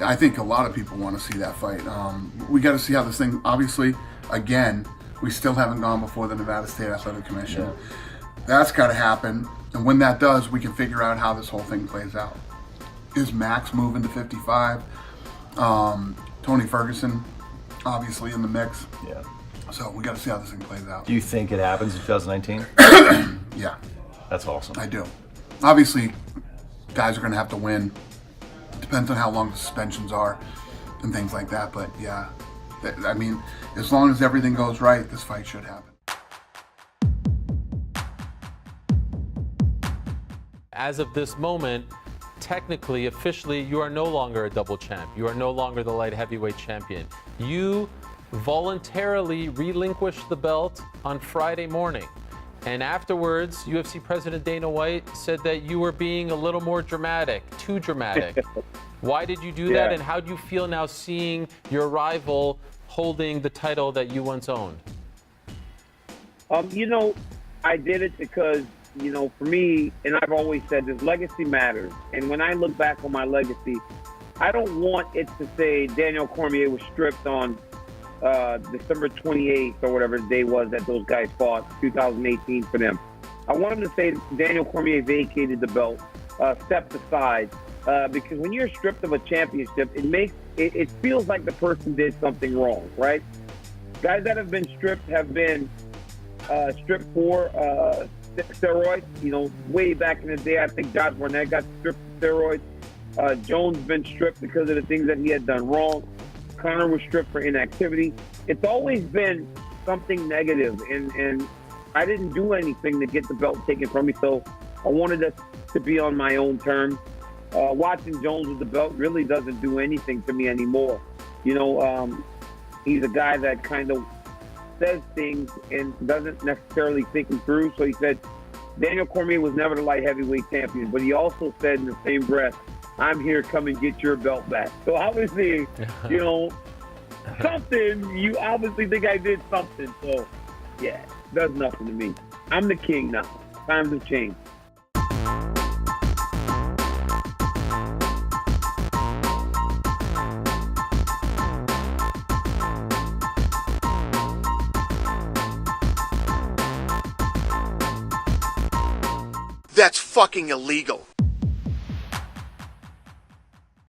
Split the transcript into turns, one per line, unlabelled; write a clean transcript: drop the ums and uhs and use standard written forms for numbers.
I think a lot of people want to see that fight. We got to see how this thing, obviously, again, we still haven't gone before the Nevada State Athletic Commission.
Yeah.
That's got to happen. And when that does, we can figure out how this whole thing plays out. Is Max moving to 55? Tony Ferguson, obviously, in the mix.
Yeah.
So we got to see how this thing plays out.
Do you think it happens in 2019?
Yeah,
That's awesome.
I do. Obviously, guys are going to have to win. Depends on how long the suspensions are and things like that. But yeah, I mean, as long as everything goes right, this fight should happen.
As of this moment, technically, officially, you are no longer a double champ. You are no longer the light heavyweight champion. You voluntarily relinquished the belt on Friday morning. And afterwards, UFC President Dana White said that you were being a little more dramatic, too dramatic. Why did you do that, and how do you feel now seeing your rival holding the title that you once owned?
You know, I did it because, you know, for me, and I've always said this, legacy matters. And when I look back on my legacy, I don't want it to say Daniel Cormier was stripped on December 28th or whatever the day was that those guys fought, 2018 for them. I want them to say Daniel Cormier vacated the belt, stepped aside, because when you're stripped of a championship, it feels like the person did something wrong, right? Guys that have been stripped have been stripped for steroids. You know, way back in the day, I think Josh Barnett got stripped for steroids. Jones been stripped because of the things that he had done wrong. Conor was stripped for inactivity. It's always been something negative, and I didn't do anything to get the belt taken from me, so I wanted us to be on my own terms. Watching Jones with the belt really doesn't do anything to me anymore. You know, he's a guy that kind of says things and doesn't necessarily think them through. So he said Daniel Cormier was never the light heavyweight champion, but he also said in the same breath, I'm here, come and get your belt back. So obviously, you know, something, you obviously think I did something. So yeah, does nothing to me. I'm the king now. Times have changed.
That's fucking illegal.